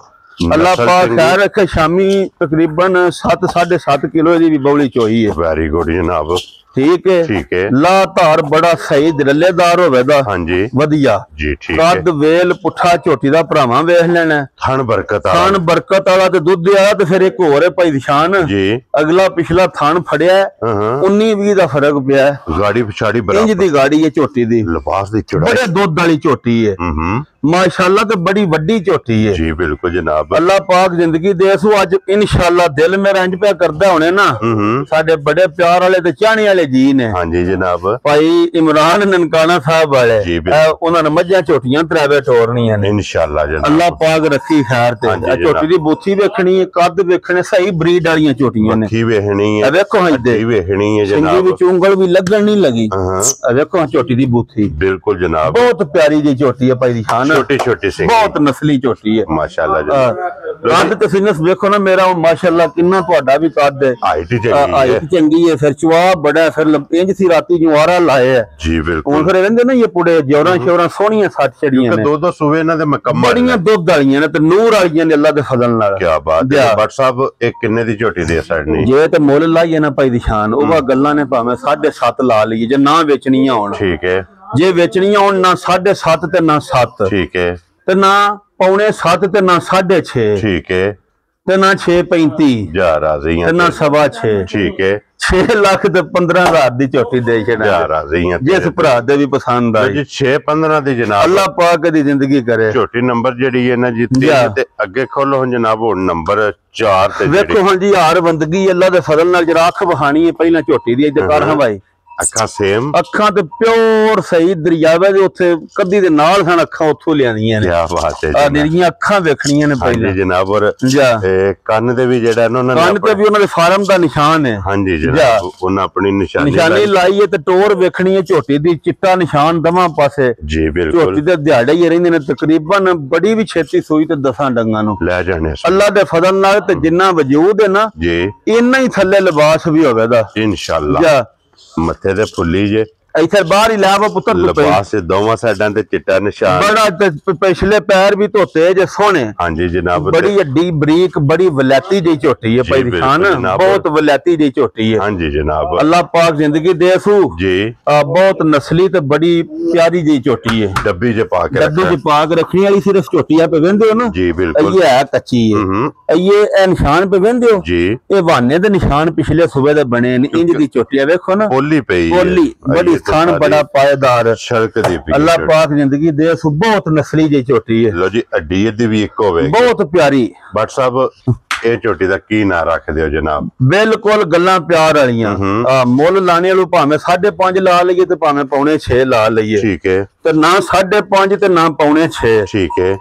अल्लाह पाक खैर रखे शामी तकरीबन 7-7.5 किलो दी भी बौली चोई है वेरी गुड जनाब ठीक है ला धार बड़ा सही दरलेदार होवेगा हां जी वधिया जी ठीक है कद वेल पुठा झोटी दा भरावां वेख लेना थन बरकत वाला ते दुध आया ते फिर एक होर है भाई निशान जी अगला पिछला थन फड़िया 19-20 दा फर्क पिया गाड़ी पिछाड़ी बराबर इंज दी गाड़ी है झोटी दी लिबास दी चढ़ाई बड़े दुध वाली झोटी है माशाअल्लाह ते बड़ी वड्डी झोटी है जी बिल्कुल जनाब अल्लाह पाक जिंदगी दे सो अज इंशाअल्लाह दिल मेरा इंज पे करदा होने ना साडे बड़े प्यार वाले ते चाहने वाले जी ने हां जी जनाब भाई इमरान ननकाना साहब वाले उन्हां ने मज्जां झोटियां त्रावे टोरनियां ने इंशाअल्लाह जनाब अल्लाह पाक रखी खैर ते झोटी दी बूथी वेखनी है कद वेखने सही ब्रीड वालियां झोटियां ने की वेखनी है देखो हां दे वेखनी है जनाब सिंगी विच उंगल भी लगन नहीं लगी देखो झोटी दी बूथी बिल्कुल जनाब बहुत प्यारी जी झोटी है भाई निशान छोटी सी बहुत नस्ली झोटी है माशाअल्लाह कद ते सिनस देखो ना मेरा माशाअल्लाह किन्ना ਤੁਹਾਡਾ ਵੀ कद है हाइट चंगी है फिर चुआ बड़ा फिर इंज सी राती जुआरा लाए है जी बिल्कुल ਹੁਣ ਫਿਰ ਰਹਿੰਦੇ ਨਾ ਇਹ ਪੁੜੇ ਜੋਰਾਂ ਸ਼ੋਰਾਂ ਸੋਹਣੀਆਂ ਸੱਟ ਛੜੀਆਂ ਨੇ ਦੋ ਸੂਵੇ ਇਹਨਾਂ ਦੇ ਮੁਕੰਮਲ ਬੜੀਆਂ ਦੁੱਧ ਵਾਲੀਆਂ ਨੇ ਤੇ ਨੂਰ ਵਾਲੀਆਂ ਨੇ ਅੱਲਾ ਦੇ ਫਜ਼ਲ ਨਾਲ ਕੀ ਬਾਤ ਹੈ ਬਟ ਸਾਹਿਬ ਇਹ ਕਿੰਨੇ ਦੀ ਝੋਟੀ ਦੇ ਸੜਨੀ ਜੇ ਤੇ ਮੁੱਲ ਲਾਈਏ ਨਾ ਭਾਈ ਦੀ ਸ਼ਾਨ ਉਹ ਗੱਲਾਂ ਨੇ ਭਾਵੇਂ 7.5 ਲਾ ਲਈਏ ਜੇ ਨਾ ਵੇਚਣੀਆਂ ਹੋਣ ਠੀਕ ਹੈ ਜੇ ਵੇਚਣੀਆਂ ਹੋਣ ਨਾ 7.5 ਤੇ ਨਾ 7 ਠੀਕ ਹੈ ਤੇ ਨਾ ਪੌਣੇ 7 ਤੇ ਨਾ 6.5 ਠੀਕ ਹੈ ਤੇ ਨਾ 6.35 ਜਾ ਰਾਜ਼ੀਆਂ ਤੇ ਨਾ 6.5 ਠੀਕ ਹੈ 6 ਲੱਖ ਤੇ 15,000 ਦੀ ਝੋਟੀ ਦੇ ਛੜਾ ਜਾ ਰਾਜ਼ੀਆਂ ਜਿਸ ਭਰਾ ਦੇ ਵੀ ਪਸੰਦ ਆਈ ਜੀ 6-15 ਦੀ ਜਨਾਬ ਅੱਲਾਹ ਪਾਕ ਦੀ ਜ਼ਿੰਦਗੀ ਕਰੇ ਝੋਟੀ ਨੰਬਰ ਜਿਹੜੀ ਹੈ ਨਾ ਜੀ 3 ਤੇ ਅੱਗੇ ਖੋਲੋ ਹੁਣ ਜਨਾਬ ਹੁਣ ਨੰਬਰ 4 ਤੇ ਵੇਖੋ ਹੁਣ ਜੀ ਹਾਰ ਬੰਦਗੀ ਅੱਲਾਹ ਦੇ ਫਜ਼ਲ ਨਾਲ ਜਰਾ ਅੱਖ ਵਹਾਣੀ ਹੈ ਪਹਿਲਾਂ ਝੋਟੀ ਦੀ ਇੱਧਰ ਕਰ ਹਵਾਈ ਅੱਖਾਂ ਸੇਮ, ਅੱਖਾਂ ਤੇ ਪਿਓਰ ਸਹੀ ਦਰਿਆਵੇ ਦੇ ਉੱਥੇ ਕੱਦੀ ਦੇ ਨਾਲ ਸਨ, ਅੱਖਾਂ ਉੱਥੋਂ ਲਿਆਂਦੀਆਂ ਨੇ। ਕੀ ਬਾਤ ਹੈ ਆ ਜਿਹੜੀਆਂ ਅੱਖਾਂ ਵੇਖਣੀਆਂ ਨੇ ਪਹਿਲਾਂ। ਹਾਂਜੀ ਜਨਾਬ। ਔਰ ਕੰਨ ਦੇ ਵੀ ਜਿਹੜਾ ਉਹਨਾਂ ਨੇ, ਕੰਨ ਤੇ ਵੀ ਉਹਨਾਂ ਦੇ ਫਾਰਮ ਦਾ ਨਿਸ਼ਾਨ ਹੈ। ਹਾਂਜੀ ਜਨਾਬ, ਉਹਨਾਂ ਆਪਣੀ ਨਿਸ਼ਾਨੀ ਲਾਈ ਹੈ ਤੇ ਟੋਰ ਵੇਖਣੀ ਹੈ ਝੋਟੀ ਦੀ, ਚਿੱਟਾ ਨਿਸ਼ਾਨ ਦਵਾਂ ਪਾਸੇ। ਜੀ ਬਿਲਕੁਲ। ਝੋਟੀ ਦੇ ਦਿਹਾੜੇ ਹੀ ਰਹਿੰਦੇ ਨੇ ਤਕਰੀਬਨ, ਬੜੀ ਵੀ ਛੇਤੀ ਸੂਈ ਤੇ 10 ਡੰਗਾਂ ਨੂੰ ਲੈ ਜਾਣੇ ਅੱਲਾਹ ਦੇ ਫਜ਼ਲ ਨਾਲ। ਤੇ ਜਿੰਨਾ ਵਜੂਦ ਹੈ ਨਾ ਜੀ, ਇੰਨਾ ਹੀ ਥੱਲੇ ਲਿਬਾਸ ਵੀ ਹੋਵੇਗਾ ਇਨਸ਼ਾਅੱਲਾ। ਮੱਥੇ ਤੇ ਫੁੱਲੀ ਜੇ, ਇੱਥੇ ਬਾਹਰ ਹੀ ਲਾਵਾ ਪੁੱਤਰ ਲਿਬਾਸ ਦੋਵਾਂ ਸਾਈਡਾਂ ਤੇ ਚਿੱਟਾ ਨਿਸ਼ਾਨ, ਬੜਾ ਪਿਛਲੇ ਪੈਰ ਵੀ ਧੋਤੇ ਜੇ ਸੋਹਣੇ। ਹਾਂਜੀ ਜਨਾਬ। ਬੜੀ ਅੱਡੀ ਬਰੀਕ, ਬੜੀ ਵਲੈਤੀ ਜਿਹੀ ਝੋਟੀ ਹੈ ਭਾਈ ਨਿਸ਼ਾਨ, ਬਹੁਤ ਵਲੈਤੀ ਜਿਹੀ ਝੋਟੀ ਹੈ। ਹਾਂਜੀ ਜਨਾਬ। ਅੱਲਾਹ ਪਾਕ ਜ਼ਿੰਦਗੀ ਦੇ ਸੂ ਜੀ। ਬਹੁਤ ਨਸਲੀ ਤੇ ਬੜੀ ਪਿਆਰੀ ਜਿਹੀ ਝੋਟੀ ਹੈ। ਡੱਬੀ ਚ ਪਾ ਕੇ, ਡੱਬੀ ਚ ਪਾ ਕੇ ਰੱਖਣੀ ਵਾਲੀ ਸਿਰਫ ਝੋਟੀ ਆ ਪੇ ਵਹਿੰਦੇ ਹੋ ਨਾ ਜੀ ਬਿਲਕੁਲ। ਇਹ ਹੈ ਕੱਚੀ ਹੈ, ਇਹ ਨਿਸ਼ਾਨ ਪੇ ਵਹਿੰਦੇ ਹੋ ਜੀ। ਇਹ ਵਾਨੇ ਦੇ ਨਿਸ਼ਾਨ ਪਿਛਲੇ ਸੂਬੇ ਦੇ ਬਣੇ ਨੇ, ਇੰਜ ਦੀ ਝੋਟੀ ਆ ਵੇਖੋ ਨਾ, ਪੋਲੀ ਪਈ, ਪੋਲੀ ਬੜੀ ਥਣ ਬੜਾ ਪਾਇਦਾਰ, ਸ਼ਰਕ ਦੀ ਪਈ। ਅੱਲਾਹ ਪਾਕ ਜ਼ਿੰਦਗੀ ਦੇ ਸੂ ਬਹੁਤ ਨਸਲੀ ਜਿਹੀ ਝੋਟੀ ਹੈ। ਲੋ ਜੀ, ਅੱਡੀ ਦੀ ਵੀ ਇੱਕ ਹੋਵੇ, ਬਹੁਤ ਪਿਆਰੀ। ਬਟ ਸਾਹਿਬ ਇਹ ਝੋਟੀ ਦਾ ਕੀ ਨਾਂ ਰੱਖਦੇ ਹੋ ਜਨਾਬ? ਬਿਲਕੁਲ ਗੱਲਾਂ ਪਿਆਰ ਵਾਲੀਆਂ। ਮੁੱਲ ਲਾਣੇ ਵਾਲੂ ਭਾਵੇਂ 5.5 ਲਾ ਲਈਏ ਤੇ ਭਾਵੇਂ 5.5 ਲਾ ਲਈਏ, ਠੀਕ ਹੈ। ਤੇ ਨਾ 5.5 ਤੇ ਨਾ 5.5, ਠੀਕ ਹੈ।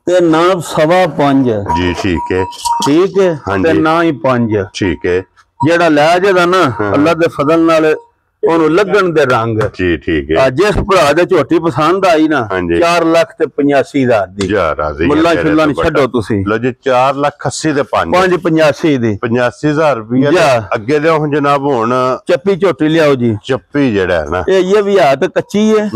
ਤੇ ਨਾ 5.25 ਜੀ, ਠੀਕ ਹੈ। ਠੀਕ ਹੈ, ਤੇ ਨਾ ਹੀ 5, ਠੀਕ ਹੈ। ਜਿਹੜਾ ਲੈ ਜਾਦਾ ਨਾ ਅੱਲਾਹ ਦੇ ਫਜ਼ਲ ਨਾਲ ਉਹਨੂੰ ਲੱਗਣ ਦੇ ਰੰਗ। ਜੀ ਠੀਕ ਹੈ। ਜਿਸ ਭਰਾ ਦੇ ਝੋਟੀ ਪਸੰਦ ਆਈ ਨਾ, 4,85,000 ਦੀ ਮੁੱਲਾ ਛੁੱਲਾ ਨਹੀਂ ਛੱਡੋ ਤੁਸੀਂ। ਲੋ ਜੀ, 4,80,000 ਦੇ 5,85 ਦੀ 85,000 ਰੁਪਇਆ ਅੱਗੇ ਦੇ ਹੁਣ ਜਨਾਬ। ਹੁਣ ਚੱਪੀ ਝੋਟੀ ਲਿਆਓ ਜੀ। ਚੱਪੀ ਜਿਹੜਾ ਹੈ ਨਾ, ਇਹ ਵੀ ਆ ਤੇ ਕੱਚੀ ਹੈ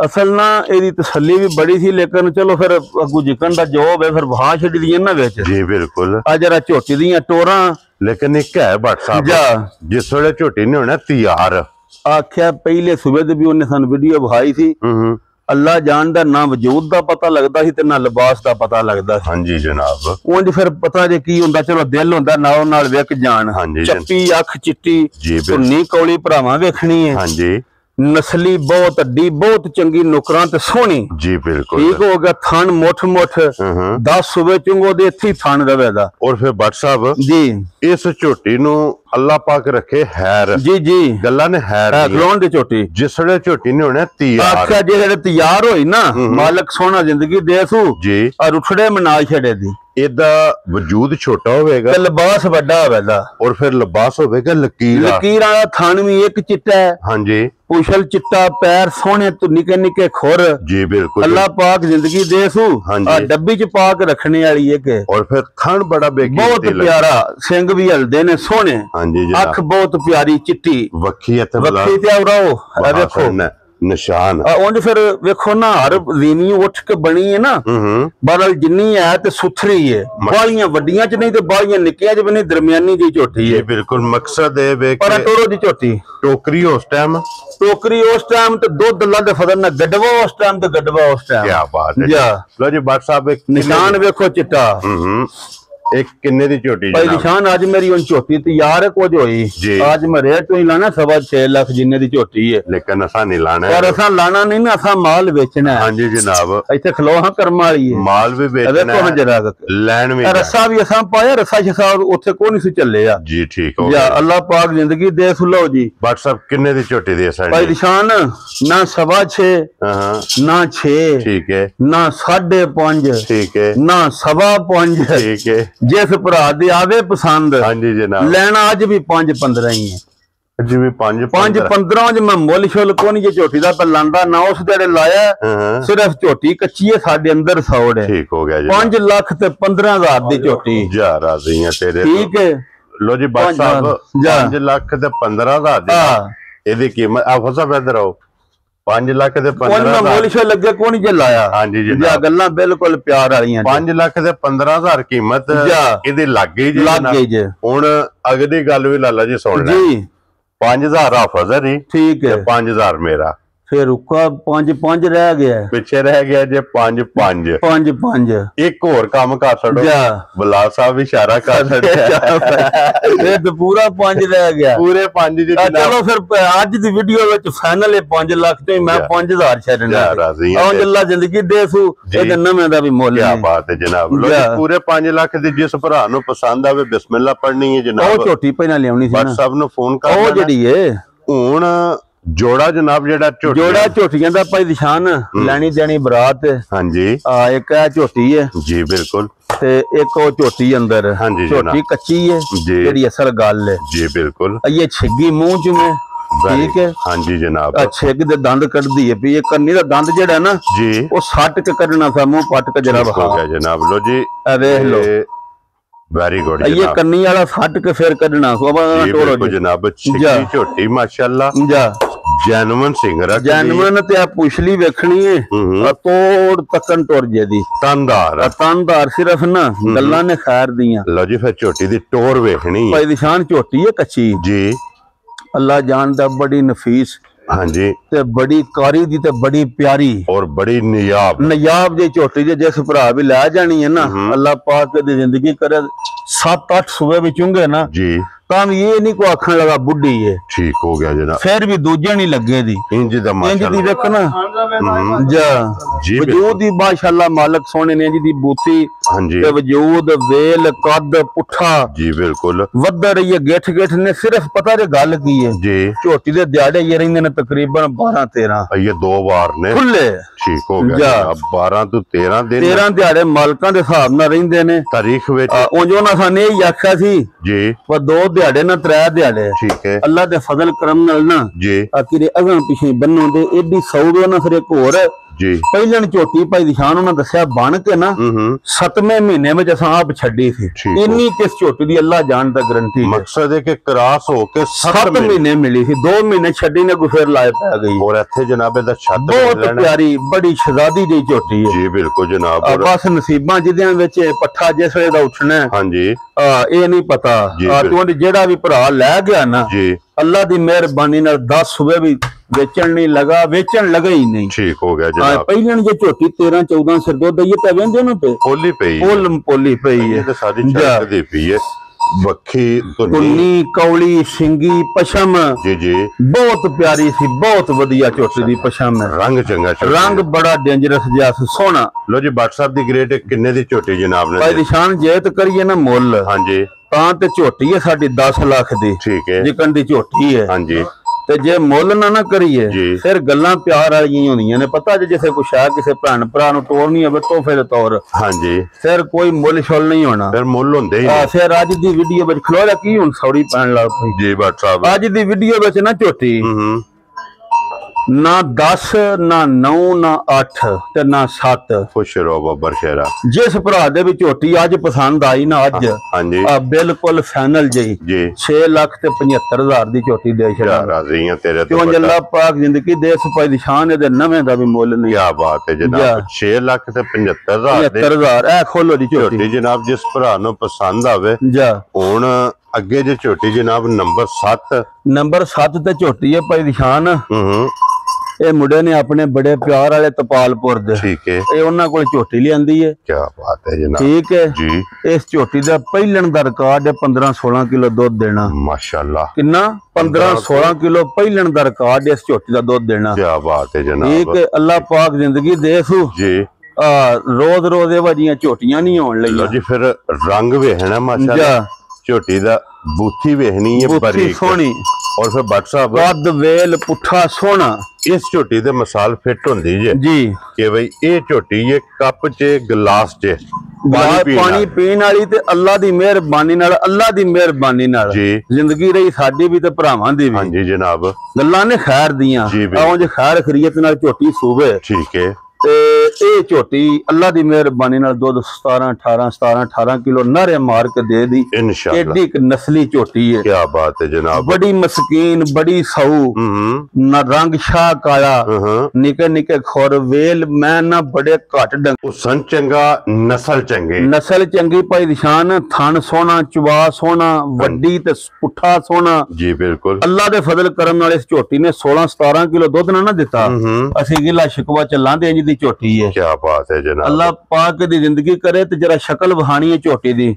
ਅਸਲ ਨਾ, ਇਹਦੀ ਤਸੱਲੀ ਵੀ ਬੜੀ ਸੀ, ਲੇਕਿਨ ਚਲੋ ਫਿਰ ਅੱਗੂ ਜਿਕਣ ਦਾ ਜੋਬ ਹੈ, ਫਿਰ ਵਹਾ ਛੱਡੀ ਦੀਆਂ ਨਾ ਵਿੱਚ। ਜੀ ਬਿਲਕੁਲ। ਆ ਜਰਾ ਝੋਟੀ ਦੀਆਂ ਟੋਰਾਂ, ਲੇਕਿਨ ਇੱਕ ਹੈ ਭੱਟ ਸਾਹਿਬ, ਜਿਸ ਵੇਲੇ ਝੋਟੀ ਨੇ ਹੋਣਾ ਤਿਆਰ, ਆਖਿਆ ਪਹਿਲੇ ਸੂਬੇ ਤੇ ਵੀ ਉਹਨੇ ਸਾਨੂੰ ਵੀਡੀਓ ਵਿਖਾਈ ਸੀ। ਅੱਲਾ ਜਾਣਦਾ, ਨਾ ਵਜੂਦ ਦਾ ਪਤਾ ਲੱਗਦਾ ਸੀ ਤੇ ਨਾ ਲਿਬਾਸ ਦਾ ਪਤਾ ਲੱਗਦਾ ਸੀ। ਹਾਂਜੀ ਜਨਾਬ। ਉਂਝ ਫਿਰ ਪਤਾ ਜੇ ਕੀ ਹੁੰਦਾ, ਚਲੋ ਦਿਲ ਹੁੰਦਾ ਨਾਲੋਂ ਨਾਲ ਵੇਖ ਜਾਣ। ਚੱਪੀ ਅੱਖ ਚਿੱਟੀ, ਧੁੰਨੀ ਕੌਲੀ ਭਰਾਵਾਂ ਵੇਖਣੀ ਹੈ। ਹਾਂਜੀ। ਨਸਲੀ ਬਹੁਤ ਅੱਡੀ, ਬਹੁਤ ਚੰਗੀ, ਨੁਕਰਾਂ ਤੇ ਸੋਹਣੀ। ਜੀ ਬਿਲਕੁਲ ਠੀਕ ਹੋ ਗਿਆ। ਥਣ ਮੁੱਠ 10 ਸੂਬੇ ਚੁੰਗੋ ਦੇ ਇੱਥੇ ਥਣ ਰਵੇਗਾ। ਔਰ ਫਿਰ ਭੱਟ ਸਾਹਿਬ ਜੀ, ਇਸ ਝੋਟੀ ਨੂੰ ਅੱਲਾਹ ਪਾਕ ਰੱਖੇ ਹੈਰ। ਜੀ ਜੀ, ਗੱਲਾਂ ਨੇ ਹੈਰ ਖਲੋਣ ਦੀ ਝੋਟੀ। ਜਿਸ ਵੇਲੇ ਝੋਟੀ ਨੇ ਹੋਣਾ ਤਿਆਰ, ਆਖਿਆ ਜਿਹੜੇ ਤਿਆਰ ਹੋਈ ਨਾ, ਮਾਲਕ ਸੋਹਣਾ ਜ਼ਿੰਦਗੀ ਦੇ ਸੂ ਜੀ, ਔਰ ਉਠੜੇ ਮਨਾ ਛੜੇ ਦੀ। ਇਹਦਾ ਵਜੂਦ ਛੋਟਾ ਹੋਵੇਗਾ, ਲਿਬਾਸ ਵੱਡਾ ਹੋਵੇਗਾ, ਔਰ ਫਿਰ ਲਿਬਾਸ ਹੋਵੇਗਾ ਲਕੀਰਾਂ ਦਾ। ਥਣ ਵੀ ਇੱਕ ਚਿੱਟਾ ਹੈ, ਹਾਂਜੀ, ਪੁਛਲ ਚਿੱਟਾ, ਪੈਰ ਸੋਹਣੇ, ਨਿੱਕੇ ਨਿੱਕੇ ਖੁਰ। ਜੀ ਬਿਲਕੁਲ। ਅੱਲਾਹ ਪਾਕ ਜ਼ਿੰਦਗੀ ਦੇ ਸੂ ਆ ਡੱਬੀ ਚ ਪਾ ਕੇ ਰੱਖਣੇ ਵਾਲੀ ਹੈ ਕਿ। ਔਰ ਫਿਰ ਥਣ ਬੜਾ ਬੇਕੀ, ਬਹੁਤ ਪਿਆਰਾ, ਸਿੰਘ ਵੀ ਹਲਦੇ ਨੇ ਸੋਹਣੇ। ਹਾਂਜੀ ਜੀ। ਅੱਖ ਬਹੁਤ ਪਿਆਰੀ ਚਿੱਟੀ, ਵੱਖੀ ਤੇ ਆਉਰਾਓ ਵੇਖੋ ਨਿਸ਼ਾਨ। ਉਂਝ ਫਿਰ ਵੇਖੋ ਨਾ, ਹਰ ਰੀਨੀ ਉੱਠ ਕੇ ਬਣੀ ਹੈ ਨਾ, ਬਰਲ ਜਿੰਨੀ ਹੈ ਤੇ ਸੁਥਰੀ ਹੈ, ਬਾਲੀਆਂ ਵੱਡੀਆਂ ਚ ਨਹੀਂ ਤੇ ਬਾਲੀਆਂ ਨਿੱਕੀਆਂ ਚ ਵੀ ਨਹੀਂ, ਦਰਮਿਆਨੀ ਜਿਹੀ ਝੋਟੀ ਹੈ। ਬਿਲਕੁਲ। ਮਕਸਦ ਇਹ ਵੇ ਪਰ ਟੋਰੋ ਦੀ ਝੋਟੀ, ਟੋਕਰੀ ਉਸ ਟਾਈਮ ਤੇ ਦੁੱਧ ਅੱਲਾ ਦੇ ਫਜ਼ਲ ਨਾਲ ਗੱਡਵਾ ਉਸ ਟਾਈਮ ਤੇ ਗੱਡਵਾ ਉਸ ਟਾਈਮ। ਕੀ ਬਾਤ ਹੈ। ਲੋ ਜੀ ਭੱਟ ਸਾਹਿਬ, ਇੱਕ ਨਿਸ਼ਾਨ ਵੇਖੋ ਚਿੱਟਾ। एक किन्ने दी झोटी भाई निशान आज मेरी उन झोटी तैयार है कुछ होई आज मैं रेट तो ही लाना 6.5 लाख जिन्ने दी झोटी है लेकिन असा नहीं लाना पर असा लाना नहीं ना असा माल बेचना है। हाँ जी जनाब इत्थे खलो हां कर्म वाली है माल भी बेचना है जरा लैन भी रस्सा भी असा पाया रस्सा छसा उत्थे कोई नहीं सी चले आ जी ठीक हो गया अल्लाह पाक जिंदगी दे सुलो जी। व्हाट्सएप किन्ने दी झोटी दी साइड भाई निशान ना 6.5 ना 6 ठीक है ना 5.5 ठीक है ना 5.5 ठीक है जिस भरा दी आवे पसंद हाँ जी जनाब लेना अज भी 5.15 ही है अज भी 5.15 मैं मुल शुल को नहीं झोटी का पर लांदा ना उस देड़े लाया सिर्फ झोटी कच्ची है साडे अंदर सौड़ है ठीक हो गया 5 लाख ते 15,000 दी झोटी जा राजी है तेरे ठीक है लो जी बात साहब 5 लाख ते 15,000 दी एदी कीमत आ फसा पैदर आओ 5 लाख ते 15,000 लगे कौन जे लाया हाँ जी जी गल्लां बिल्कुल प्यार वालियां 5 लाख ते 15,000 कीमत इहदी लग गई जी हुण अगली गल भी लाला जी सुन जी 5,000 हाफिज है ठीक है 5,000 मेरा फिर रुका 5 रह गया पिछे रह गया जे 5 एक और काम कर छड़ो बलाल साहब इशारा कर छड़े तो पूरा 5 रह गया पूरे 5 जी चलो फिर आज दी वीडियो विच फाइनल 5 लाख तो मैं 5,000 छड़ना और अल्लाह जिंदगी दे सू ए नवे दा भी मोल क्या बात है जनाब लो पूरे 5 लाख दी जिस भरा नु पसंद आवे बिस्मिल्लाह पढ़नी है जनाब ओ छोटी पहना लेवनी सी ना सब नु फोन कर ओ जड़ी है ਹੁਣ ਜੋੜਾ ਜਨਾਬ ਜਿਹੜਾ ਜੋੜਾ ਝੋਟੀਆਂ ਦਾ ਭਾਈ ਨਿਸ਼ਾਨ ਲੈਣੀ ਦੇਣੀ ਬਰਾਤ। ਹਾਂਜੀ ਇੱਕ ਇਹ ਝੋਟੀ ਹੈ ਜੀ ਬਿਲਕੁਲ, ਤੇ ਇੱਕ ਉਹ ਝੋਟੀ ਅੰਦਰ। ਹਾਂਜੀ ਝੋਟੀ ਕੱਚੀ ਹੈ ਜਿਹੜੀ ਅਸਲ ਗੱਲ ਹੈ ਜੀ ਬਿਲकुल। ਇਹ ਛਿੱਗੀ ਮੂੰਹ ਚ में ठीक है। ਹਾਂਜੀ ਜਨਾਬ, ਛਿੱਗ ਦੇ ਦੰਦ ਕੱਢਦੀ ਹੈ ਵੀ ਇਹ ਕੰਨੀ ਦਾ ਦੰਦ ਜਿਹੜਾ ਨਾ ਜੀ ਉਹ ਸੱਟ ਕੇ ਕੱਢਣਾ ਸੀ, ਮੂੰਹ ਪੱਟ ਕੇ ਜਰਾ ਹੋ ਗਿਆ ਜਨਾਬ। ਲੋ ਜੀ ਵੇਖ ਲੋ, ਵੈਰੀ ਗੁੱਡ ਇਹ ਕੰਨੀ ਵਾਲਾ ਸੱਟ ਕੇ ਫਿਰ ਕੱਢਣਾ ਸੀ ਜਨਾਬ। ਛਿੱਗੀ ਝੋਟੀ ਮਾਸ਼ਾਅੱਲਾ ਜਾ ਜੈਨੂਇਨ ਸਿੰਗਰ, ਜੈਨੂਇਨ ਤੇ ਆ ਪੁਛਲੀ ਵੇਖਣੀ ਹੈ ਤੋੜ ਤੱਕਨ ਟੁਰ ਜੇ ਦੀ ਤੰਦਾਰ ਸਿਰਫ ਨਾ ਗੱਲਾਂ ਨੇ ਖੈਰ ਦੀਆਂ। ਲਓ ਜੀ ਫਿਰ ਝੋਟੀ ਦੀ ਟੋਰ ਵੇਖਣੀ ਭਾਈ ਨਿਸ਼ਾਨ ਝੋਟੀ ਹੈ ਕੱਚੀ ਜੀ, ਅੱਲਾ ਜਾਣਦਾ ਬੜੀ ਨਫੀਸ ਹਾਂਜੀ ਤੇ ਬੜੀ ਕਾਰੀ ਦੀ ਤੇ ਬੜੀ ਪਿਆਰੀ ਔਰ ਬੜੀ ਨਿयाब ਦੀ ਝੋਟੀ ਜੇ ਜਿਸ ਭਰਾ ਵੀ ਲੈ ਜਾਣੀ ਹੈ ਨਾ ਅੱਲਾ ਪਾਕ ਦੀ ਜ਼ਿੰਦਗੀ करे 7-8 ਸੂਬੇ ਵਿੱਚੋਂਗੇ ਨਾ ਜੀ, ਤਾਂ ਵੀ ਇਹ ਨਹੀਂ ਕੋ ਆਖਣ ਲਗਾ ਬੁੱਢੀ ਹੈ। ਠੀਕ ਹੋ ਗਿਆ ਜਨਾਬ, ਫਿਰ ਵੀ ਦੂਜੇ ਨਹੀਂ ਲੱਗੇ ਦੀ ਇੰਜ ਦਾ ਮਾਸ਼ਾਅੱਲਾ, ਇੰਜ ਦੀ ਵੇਖ ਨਾ ਜੀ ਵਜੂਦ ਦੀ ਮਾਸ਼ਾਅੱਲਾ ਮਾਲਕ ਸੋਹਣੇ ਨੇ ਜਿਹਦੀ ਬੂਥੀ ਹਾਂਜੀ ਤੇ ਵਜੂਦ ਵੇਲ ਕੱਦ ਪੁੱਠਾ ਜੀ ਬਿਲकुल ਵੱਧ ਰਹੀ ਹੈ। ਗਿੱਠ ਨੇ ਸਿਰਫ ਪਤਾ ਜੇ ਗੱਲ ਕੀ ਹੈ ਜੀ, ਝੋਟੀ ਦੇ ਦਿਹਾੜੇ ਇਹ ਰਹਿੰਦੇ ਨੇ ਤਕਰੀਬਨ 12-13 ਇਹ 2 ਵਾਰ ਨੇ ਖੁੱਲੇ। ਠੀਕ ਹੋ ਗਿਆ 12 ਤੋਂ 13 ਦਿਨ 13 ਦਿਹਾੜੇ ਮਾਲਕਾਂ ਦੇ ਹਿਸਾਬ ਨਾਲ ਰਹਿੰਦੇ ਨੇ ਤਾਰੀਖ ਵਿੱਚ। ਉਂਝ ਉਹਨਾਂ ਸਾਨੇ ਇਹ ਆਖਿਆ ਸੀ ਜੀ ਪਰ 2 ਦਿਹਾੜੇ ਨਾ 3 ਦਿਹਾੜੇ। ਠੀਕ ਹੈ, ਅੱਲਾ ਦੇ ਫਜ਼ਲ ਕਰਮ ਨਾਲ ਨਾ ਜੀ ਆਖਿਰੇ ਅਗਾਂ ਪਿਛੇ ਬੰਨੋ ਦੇ ਏਡੀ ਸੌਦੇ ਨਾ ਫਿਰ ਇੱਕ ਹੋਰ ਜੀ ਪਹਿਲਾਂ ਝੋਟੀ ਭਾਈ ਨਿਸ਼ਾਨ ਉਹਨਾਂ ਦੱਸਿਆ ਬਣ ਕੇ ਨਾ 7ਵੇਂ ਮਹੀਨੇ ਵਿੱਚ ਅਸਾਂ ਆਪ ਛੱਡੀ ਸੀ। ਇੰਨੀ ਕਿਸ ਝੋਟੀ ਦੀ ਅੱਲਾ ਜਾਣਦਾ ਗਰੰਟੀ। ਮਕਸਦ ਹੈ ਕਿ ਕਰਾਸ ਹੋ ਕੇ 7 ਮਹੀਨੇ ਮਿਲੀ ਸੀ, 2 ਮਹੀਨੇ ਛੱਡੀ ਨੇ ਗੁਫੇਰ ਲਾਏ ਪੈ ਗਈ। ਔਰ ਇੱਥੇ ਜਨਾਬ ਇਹਦਾ ਛੱਤ ਬਹੁਤ ਪਿਆਰੀ ਬੜੀ ਸ਼ਹਜ਼ਾਦੀ ਦੀ ਝੋਟੀ ਹੈ ਜੀ ਬਿਲकुल ਜਨਾਬ। ਬਸ ਨਸੀਬਾਂ ਜਿਹਦਿਆਂ ਵਿੱਚ ਪੱਠਾ ਜਿਸ ਵੇਲੇ ਦਾ ਉੱਠਣਾ ਹਾਂਜੀ ਇਹ ਨਹੀਂ ਪਤਾ। ਤੂੰ ਜਿਹੜਾ ਵੀ ਭਰਾ ਲੈ ਗਿਆ ਨਾ ਜੀ ਅੱਲਾ ਦੀ ਮਿਹਰਬਾਨੀ ਨਾਲ 10 ਸੂਬੇ ਵੀ ਵੇਚਣ ਨਹੀਂ ਲਗਾ, ਵੇਚਣ ਲਗਾ ਹੀ ਨਹੀਂ। ਠੀਕ ਹੋ ਗਿਆ ਜਨਾਬ। ਪਹਿਲਾਂ ਜੇ ਝੋਟੀ 13-14 ਸਿਰ ਦੁੱਧ ਦਈਏ ਤਾਂ ਵੇਂਦੇ ਨਾ ਪਏ ਪੋਲੀ ਪਈ ਹੈ ਇਹ ਤਾਂ ਸਾਡੀ ਛੱਤ ਦੀ ਪਈ ਹੈ। ਬੱਖੀ ਕੁੰਨੀ ਕੌਲੀ ਸਿੰਗੀ ਪਸ਼ਮ ਜੀ ਬਹੁਤ ਪਿਆਰੀ ਸੀ, ਬਹੁਤ ਵਧੀਆ ਝੋਟੀ ਦੀ ਪਸ਼ਮ। ਰੰਗ ਚੰਗਾ, ਰੰਗ ਬੜਾ ਡੇਂਜਰਸ ਜਿਹਾ ਸੋਹਣਾ। ਲੋ ਜੀ WhatsApp ਦੀ ਗ੍ਰੇਡ ਕਿੰਨੇ ਦੀ ਝੋਟੀ ਜਨਾਬ ਨੇ? ਭਾਈ ਨਿਸ਼ਾਨ ਜੇਤ ਕਰੀਏ ਨਾ ਮੁੱਲ ਹਾਂਜੀ ਤਾਂ ਤੇ ਝੋਟੀ ਹੈ ਸਾਡੀ 10 ਲੱਖ ਦੀ। ਠੀਕ ਹੈ, ਜਿਕਨ ਦੀ ਝੋਟੀ ਹੈ ਹਾਂਜੀ। ਤੇ ਜੇ ਮੁੱਲ ਨਾ ਕਰੀਏ ਫਿਰ ਗੱਲਾਂ ਪਿਆਰ ਵਾਲੀਆਂ ਹੁੰਦੀਆਂ ਨੇ। ਪਤਾ ਜੇ ਜਿਸੇ ਕੁਛ ਆ ਕਿਸੇ ਭੈਣ ਭਰਾ ਨੂੰ ਤੋੜਨੀ ਹੋਵੇ ਤੋਹਫੇ ਦੇ ਤੌਰ ਹਾਂਜੀ ਫਿਰ ਕੋਈ ਮੁੱਲ ਛੋਲ ਨਹੀਂ ਹੋਣਾ, ਫਿਰ ਮੁੱਲ ਹੁੰਦੇ ਹੀ ਨਹੀਂ। ਫਿਰ ਅੱਜ ਦੀ ਵੀਡੀਓ ਵਿੱਚ ਖਲੋਇਆ ਕੀ ਹੁਣ ਸੌੜੀ ਪੈਣ ਲੱਗ ਪਈ ਜੀ WhatsApp। ਅੱਜ ਦੀ ਵੀਡੀਓ ਵਿੱਚ ਨਾ ਝੋਟੀ ਨਾ 10 ਨਾ 9 ਨਾ 8 ਤੇ ਨਾ 7। ਖੁਸ਼ ਰਹੋ ਬੱਬਰ ਸ਼ੇਰਾ। ਜਿਸ ਭਰਾ ਦੇ ਵਿੱਚ ਝੋਟੀ ਅੱਜ ਪਸੰਦ ਆਈ ਨਾ ਅੱਜ ਹਾਂਜੀ ਬਿਲਕੁਲ ਫਾਈਨਲ ਜੀ 6,75,000 ਦੀ ਝੋਟੀ ਦੇ ਛੜਾ ਰਾਜ਼ੀ ਆ ਤੇਰੇ ਤੋਂ। ਕਿਉਂ ਅੱਲਾਹ ਪਾਕ ਜ਼ਿੰਦਗੀ ਦੇ ਸੁਪਾਈ ਨਿਸ਼ਾਨ ਇਹਦੇ ਨਵੇਂ ਦਾ ਵੀ ਮੁੱਲ ਨਹੀਂ। ਕੀ ਬਾਤ ਹੈ ਜਨਾਬ। 6,75,000 ਇਹ ਖੋਲੋ ਦੀ ਝੋਟੀ ਜਨਾਬ। ਜਿਸ ਭਰਾ ਨੂੰ ਪਸੰਦ ਆਵੇ ਹੁਣ ਅੱਗੇ ਜੇ ਝੋਟੀ ਜਨਾਬ ਨੰਬਰ 7 ਤੇ ਝੋਟੀ ਹੈ ਭਾਈ ਨਿਸ਼ਾਨ। ਇਹ ਮੁੰਡੇ ਨੇ ਆਪਣੇ ਬੜੇ ਪਿਆਰ ਵਾਲੇ ਤਪਾਲਪੁਰ ਦੇ। ਠੀਕ ਹੈ, ਇਹ ਉਹਨਾਂ ਕੋਲ ਝੋਟੀ ਲਿਆਂਦੀ ਹੈ। ਕੀ ਬਾਤ ਹੈ ਜਨਾਬ। ਠੀਕ ਹੈ ਜੀ। ਇਸ ਝੋਟੀ ਦਾ ਪਹਿਲਣ ਦਾ ਰਿਕਾਰਡ ਹੈ 15-16 ਕਿਲੋ ਦੁੱਧ ਦੇਣਾ। ਮਾਸ਼ਾਅੱਲਾ ਕਿੰਨਾ 15-16 ਕਿਲੋ ਪਹਿਲਣ ਦਾ ਰਿਕਾਰਡ ਇਸ ਝੋਟੀ ਦਾ ਦੁੱਧ ਦੇਣਾ। ਕੀ ਬਾਤ ਹੈ ਜਨਾਬ। ਠੀਕ ਹੈ, ਅੱਲਾਹ ਪਾਕ ਜ਼ਿੰਦਗੀ ਦੇਸੂ ਜੀ। ਰੋਜ਼ ਇਹ ਵਜੀਆਂ ਝੋਟੀਆਂ ਨਹੀਂ ਆਉਣ ਲਈਆਂ ਜੀ। ਫਿਰ ਰੰਗ ਵੇਖਣਾ ਮਾਸ਼ਾਅੱਲਾ ਝੋਟੀ ਦਾ, ਬੂਥੀ ਵੇਖਣੀ ਹੈ ਬੜੀ ਸੋਹਣੀ। और फिर WhatsApp कद वेल पुठा सोना। इस झोटी दे मिसाल फिट होंदी जी कि भाई ये झोटी ये कप च गिलास च पानी पीण वाली ते अल्लाह दी मेहरबानी नाल जी जिंदगी रही साडी भी ते भरावां दी भी। हां जी जनाब, गल्लां ने खैर दियां आओ जे खैर खरीयत नाल झोटी सूवे। ठीक है, ਤੇ ਇਹ ਝੋਟੀ ਅੱਲਾ ਦੀ ਮਿਹਰਬਾਨੀ ਨਾਲ ਦੁੱਧ 17-18 ਕਿਲੋ ਨਾਰੇ ਮਾਰ ਕੇ ਦੇ ਦੀ ਇਨਸ਼ਾਅੱਲਾ। ਏਡੀ ਇੱਕ ਨਸਲੀ ਝੋਟੀ ਹੈ। ਕੀ ਬਾਤ ਹੈ ਜਨਾਬ। ਬੜੀ ਮਸਕੀਨ, ਬੜੀ ਸਹੂ ਨਾ ਰੰਗ ਸ਼ਾਹ ਕਾਲਾ ਨਿੱਕੇ ਨਿੱਕੇ ਖੁਰ ਵੇਲ ਮੈਂ ਨਾ ਬੜੇ ਘੱਟ ਡੰਗ ਸੰ ਚੰਗਾ ਨਸਲ ਚੰਗੀ ਭਾਈ ਨਿਸ਼ਾਨ। ਥਣ ਸੋਹਣਾ, ਚਵਾ ਸੋਹਣਾ, ਵੱਡੀ ਤੇ ਪੁੱਠਾ ਸੋਹਣਾ ਜੀ ਬਿਲकुल। ਅੱਲਾ ਦੇ ਫਜ਼ਲ ਕਰਮ ਨਾਲ ਇਸ ਝੋਟੀ ਨੇ 16-17 ਕਿਲੋ ਦੁੱਧ ਨਾ ਦਿੱਤਾ। ਅਸੀਂ ਗਿਲਾ ਸ਼ਿਕਵਾ ਚੱਲਾਂਦੇ ਇੰਜ ਦੀ ਝੋਟੀ है। क्या बात है जनाब, अल्लाह पाक दी जिंदगी करे ते जरा शक्ल वहानी है झोटी दी,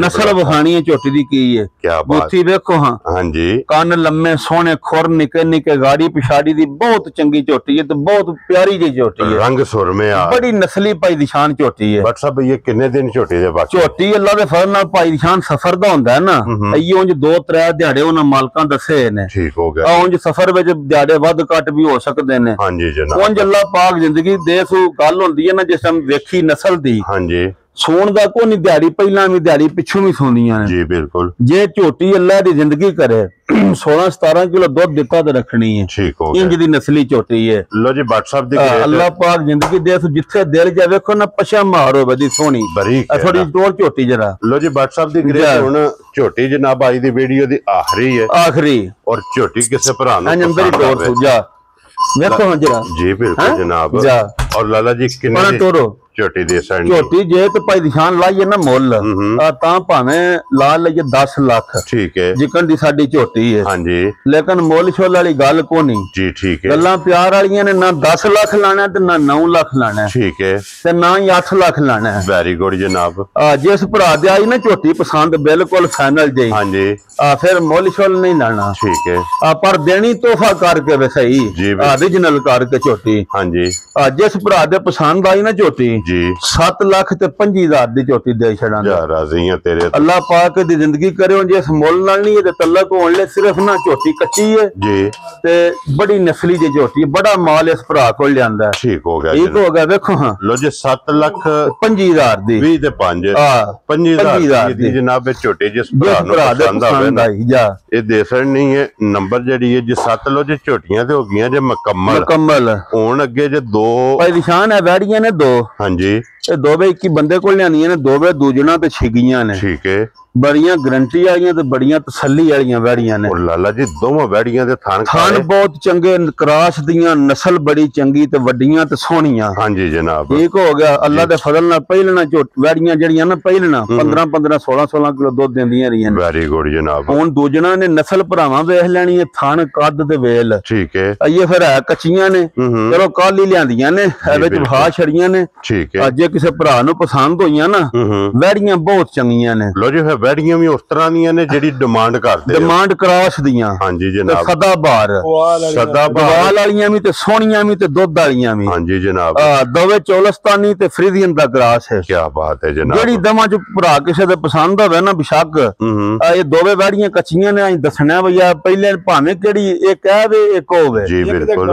नस्ल वहानी है झोटी दी की है। क्या बात, बूथी देखो हाँ, हाँ जी, कान लम्मे सोने, खुर निके निके, गाड़ी पिछाड़ी दी बहुत चंगी झोटी है, तो बहुत प्यारी जी झोटी है, रंग सुरमे बड़ी नस्ली भाई दिशान झोटी है। बट साहब ये किन्ने दिन झोटी दे बाकी? झोटी अल्लाह दे फजल नाल भाई दिशान सफर दा हुंदा है ना, ये उंज 2-3 दिहाड़े उन्हां मालकां दसे ने, ठीक हो गया, उंज सफर विच दिहाड़े वध घट भी हो सकदे ने। हाँ जी जनाब, उंज अल्लाह पाक जिंदगी दे सू गल हुंदी है ना, जिस टाइम वेखी नस्ल दी, हाँ जी, सोण दा कोई नहीं, दिहाड़ी पहला भी दिहाड़ी पिछू भी सोंदियां ने जी बिल्कुल। जे झोटी अल्लाह दी जिंदगी करे 16-17 किलो दुध दिता तो रखनी है, ठीक हो गया, इंज दी नस्ली झोटी है। लो जी बट साहब दी अल्लाह पाक जिंदगी दे सू जिथे दिल जा वेखो ना पछा मारो बदी सोहनी बरीक है थोड़ी टोर झोटी जरा। लो जी बट साहब दी ग्रेट हुण झोटी जनाब आई दी वीडियो दी आखिरी है, आखिरी और झोटी किसे भरा नूं अंदर ही पसंद टोर आवे। सू जा देखो हाँ जरा जी बिल्कुल जनाब, जा और लाला जी किन्ने दी टोरो झोटी दे सकनी? झोटी जे तो भाई दिशान लाइए ना मुल तां भावें ला लईए 10 लाख, ठीक है, जिकन दी साडी झोटी है, हाँ जी, लेकिन मुल छोल वाली गल को नहीं जी ठीक है, गल्लां प्यार वालियां ने, ना 10 लाख लाना ते ना 9 लाख लाना ठीक है, ते ना ही 8 लाख लाना है। वेरी गुड जनाब, जिस भरा दे आई ना झोटी पसंद बिल्कुल फाइनल जी, हाँ जी, फिर मुल छोल नहीं लाना, ठीक है, पर देनी तोहफा करके वे सही, जी ओरिजिनल करके झोटी। हाँ जी, जिस भरा दे पसंद आई ना झोटी जी 7 लाख ते 25,000 दी झोटी दे छड़ा। जा राजी हैं तेरे तो। अल्लाह पाक दी जिंदगी करे जिस मुल नाल नहीं है तल्ला को होने सिर्फ ना झोटी कच्ची है जी, ते बड़ी नस्ली जी झोटी, बड़ा माल इस भरा को लियांदा है। ठीक हो गया, ठीक हो गया देखो हाँ, लो जी 7 लाख 25,000 दी 20 ते 5 25,000 दी जनाब ये झोटी जिस जिस भरा नूं भरा दे पसंद आवे पसंद ना, आई जा ये दे सकनी है नंबर जड़ी है जी 7 लो जी झोटियां ते हो गईयां जे मुकम्मल, मुकम्मल हुण अगे जे 2 भाई निशान है वैड़ियां ने 2, हाँ जी, ये 2 वे 21 बंदे को लियानियां ने, 2 वे दूजना ते छिगियां ने, ठीक है, बड़ियां गारंटी वालियां ते बड़ियां तसल्ली वालियां वैड़ियां ने। और लाला जी दोवां वैड़ियां दे थान थान बहुत चंगे, क्रॉस दियां, नस्ल बड़ी चंगी ते वड्डियां ते सोहणियां। हाँ जी जनाब, ठीक हो गया, अल्लाह दे फजल नाल पहिलना वैड़ियां जड़ियां ना पहिलना 15-15 16-16 किलो दुध देंदियां रहियां ने। वेरी गुड जनाब, हुण दूजना ने नस्ल भरावां वेख लेनी है, थान कद ते वेल, ठीक है, ये फिर है कच्चियां ने, चलो कल ही लियांदियां ने विच वहा छड़ियां ने, ठीक है, जे किसे भरा नूं पसंद होईयां ना वैड़ियां बहुत चंगियां ने। लो जी फिर वैड़ियां भी उस तरह ਦੀਆਂ ਨੇ ਜਿਹੜੀ ਡਿਮਾਂਡ ਕਰਦੇ डिमांड क्रॉस दियां, ਹਾਂਜੀ ਜਨਾਬ, सदाबार सदाबहार वालियां भी ते सोहणियां भी ते दुध वालियां भी, ਹਾਂਜੀ जनाब, दोवे चौलस्तानी ते फ्रीजियन दा क्रॉस है। क्या बात है जनाब, ਜਿਹੜੀ ਦਵਾਂ ਚ ਭਰਾ ਕਿਸੇ ਦੇ ਪਸੰਦ ਹੋਵੇ ਨਾ ਬਿਸ਼ੱਕ ਇਹ ਦੋਵੇਂ ਵੈੜੀਆਂ ਕੱਚੀਆਂ ਨੇ, ਅਸੀਂ ਦੱਸਣਾ ਭਈਆ ਪਹਿਲੇ ਭਾਵੇਂ ਕਿਹੜੀ ਇੱਕ ਹੈ ਵੇ ਇੱਕ ਹੋਵੇ ਜੀ ਬਿਲਕੁਲ,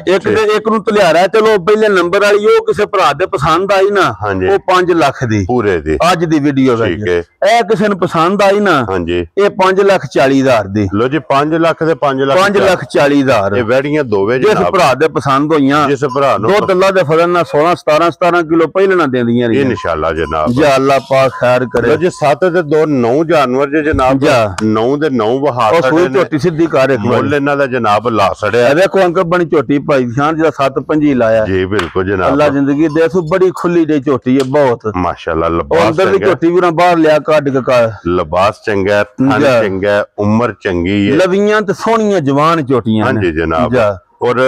ਇੱਕ ਦੇ ਇੱਕ ਨੂੰ ਤਲਿਆਰਾ, ਚਲੋ ਪਹਿਲੇ ਨੰਬਰ ਵਾਲੀ ਉਹ ਕਿਸੇ ਭਰਾ ਦੇ ਪਸੰਦ ਆਈ ਨਾ ਉਹ 5 ਲੱਖ ਦੀ ਪੂਰੇ ਦੀ ਅੱਜ ਦੀ ਵੀਡੀਓ ਵਿੱਚ, ਠੀਕ ਹੈ, ਇਹ ਕਿਸੇ ਨੂੰ ਪਸੰਦ ਆਈ ਨਾ ਹਾਂਜੀ ਇਹ 5,40,000 ਦੀ। ਲੋ ਜੀ 5 ਲੱਖ ਦੇ 5,40,000 ਇਹ ਵੈੜੀਆਂ ਦੋਵੇਂ ਜਿਸ ਜਨਾਬ, ਭਰਾ ਦੇ ਪਸੰਦ ਹੋਈਆਂ ਜਿਸ ਭਰਾ ਨੂੰ ਦੁੱਧ ਅੱਲਾ ਦੇ ਫਜ਼ਲ ਨਾਲ 16-17 ਕਿਲੋ ਪਹਿਲੇ ਨਾ ਦਿੰਦੀਆਂ ਰਹੀਆਂ ਇਨਸ਼ਾਅੱਲਾ ਜਨਾਬ, ਜੀ ਅੱਲਾ ਪਾਕ ਖੈਰ ਕਰੇ। ਲੋ ਜੀ 7 ਤੇ 2 9 ਜਾਨਵਰ ਜੇ ਜਨਾਬ, 9 ਦੇ 9 ਵਹਾ ਉਹ ਸੂਈ ਸਕਦੇ ਝੋਟੀ ਸਿੱਧੀ ਕਰ ਇੱਕ ਵਾਰ, ਮੁੱਲ ਇਹਨਾਂ ਦਾ ਜਨਾਬ ਲਾ ਛੜਿਆ ਇਹ ਦੇਖੋ ਅੰਕਲ ਬਣੀ ਝੋਟੀ ਭਾਈ ਸ਼ਾਨ ਜਿਹੜਾ 7-5 ਲਾਇਆ, ਜੀ ਬਿਲकुल ਜਨਾਬ, ਅੱਲਾ ਜ਼ਿੰਦਗੀ ਦੇ ਸੂ ਬੜੀ ਖੁੱਲੀ ਜਿਹੀ ਝੋਟੀ ਹੈ ਬਹੁਤ, ਮਾਸ਼ਾਅੱਲਾ, ਉਹ ਲਿਬਾਸ ਅੰਦਰ ਦੀ ਝੋਟੀ ਵੀ ਨਾ ਬਾਹਰ ਲਿਆ ਕੱਢ ਕੇ ਲਿਬਾਸ ਚੰਗਾ ਹੈ, ਥਣ ਚੰਗਾ ਹੈ, ਉਮਰ ਚੰਗੀ ਹੈ, ਲਵੀਆਂ ਤੇ ਸੋਹਣੀਆਂ ਜਵਾਨ ਝੋਟੀਆਂ ਨੇ। ਹਾਂਜੀ ਜਨਾਬ, और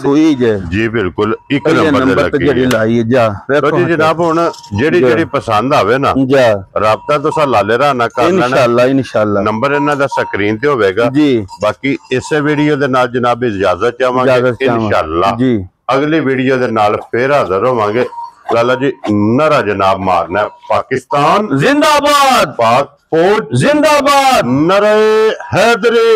ਸੂਈ ਜੇ जी बिल्कुल एक नंबर ते लगी ਜਿਹੜੀ ਲਾਈ ਹੈ ਜਾ देखो जी जनाब, हुण ਜਿਹੜੀ पसंद आवे ना जा राबता तुसा लाले राना कर लेना, इंशाअल्लाह नंबर इन्हां दा स्क्रीन ते होवेगा जी। बाकी इसे वीडियो दे नाल जनाब इजाजत चाहांगे इंशाअल्लाह, जी अगली वीडियो दे नाल फिर हाजिर होवांगे। लाला जी नरा जनाब मारना है, पाकिस्तान जिंदाबाद, पाक फौज जिंदाबाद, नरे हैदरी।